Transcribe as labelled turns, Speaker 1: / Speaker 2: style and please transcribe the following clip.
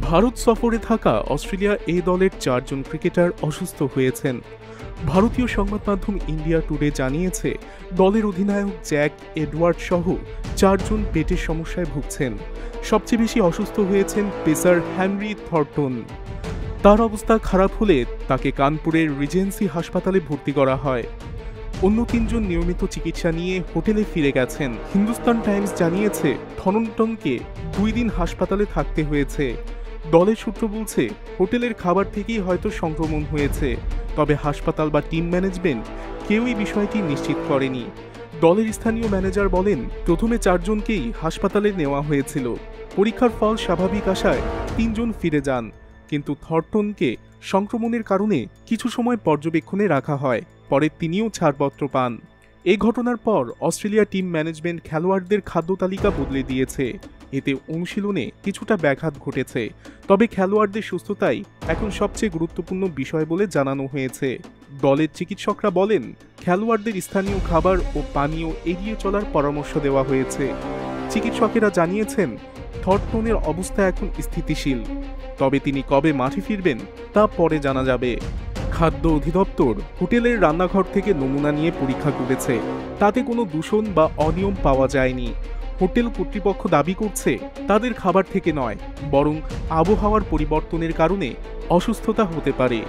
Speaker 1: ভারত সফরে থাকা অস্ট্রেলিয়া এ দলের ৪ জন ক্রিকেটার অসুস্থ হয়েছেন। ভারতীয় সংবাদ মাধ্যম ইন্ডিয়া টুডে জানিয়েছে, দলের অধিনায়ক জ্যাক এডওয়ার্ড সহ ৪ জন পেটের সমস্যায় ভুগছেন। সবচেয়ে বেশি অসুস্থ হয়েছেন পেসার হেনরি থর্টন। তার অবস্থা খারাপ হলে তাকে কানপুরের রিজেন্সি হাসপাতালে ভর্তি করা হয়। অন্য ৩ জন নিয়মিত চিকিৎসা নিয়ে হোটেলে ফিরে গেছেন। হিন্দুস্তান টাইমস জানিয়েছে, থর্টনকে ২ দিন হাসপাতালে থাকতে হয়েছে। দলের সূত্র বলছে, হোটেলের খাবার থেকেই হয়তো সংক্রমণ হয়েছে, তবে হাসপাতাল বা টিম ম্যানেজমেন্ট কেউই বিষয়টি নিশ্চিত করেনি। দলের স্থানীয় ম্যানেজার বলেন, প্রথমে ৪ জনকেই হাসপাতালে নেওয়া হয়েছিল। পরীক্ষার ফল স্বাভাবিক আসায় ৩ জন ফিরে যান, কিন্তু থর্টনকে সংক্রমণের কারণে কিছু সময় পর্যবেক্ষণে রাখা হয়। পরে তিনিও ছাড়পত্র পান। এই ঘটনার পর অস্ট্রেলিয়া টিম ম্যানেজমেন্ট খেলোয়াড়দের খাদ্য তালিকা বদলে দিয়েছে। এতে অনুশীলনে কিছুটা ব্যাঘাত ঘটেছে, তবে খেলোয়াড়দের সুস্থতাই এখন সবচেয়ে গুরুত্বপূর্ণ বিষয় বলে জানানো হয়েছে। দলের চিকিৎসকরা বলেন, খেলোয়াড়দের স্থানীয় খাবার ও পানীয় এড়িয়ে চলার পরামর্শ দেওয়া হয়েছে। চিকিৎসকেরা জানিয়েছেন, থর্টনের অবস্থা এখন স্থিতিশীল, তবে তিনি কবে মাঠে ফিরবেন তা পরে জানা যাবে। খাদ্য অধিদপ্তর হোটেলের রান্নাঘর থেকে নমুনা নিয়ে পরীক্ষা করেছে, তাতে কোনো দূষণ বা অনিয়ম পাওয়া যায়নি। হোটেল কর্তৃপক্ষ দাবি করছে, তাদের খাবার থেকে নয়, বরং আবহাওয়ার পরিবর্তনের কারণে অসুস্থতা হতে পারে।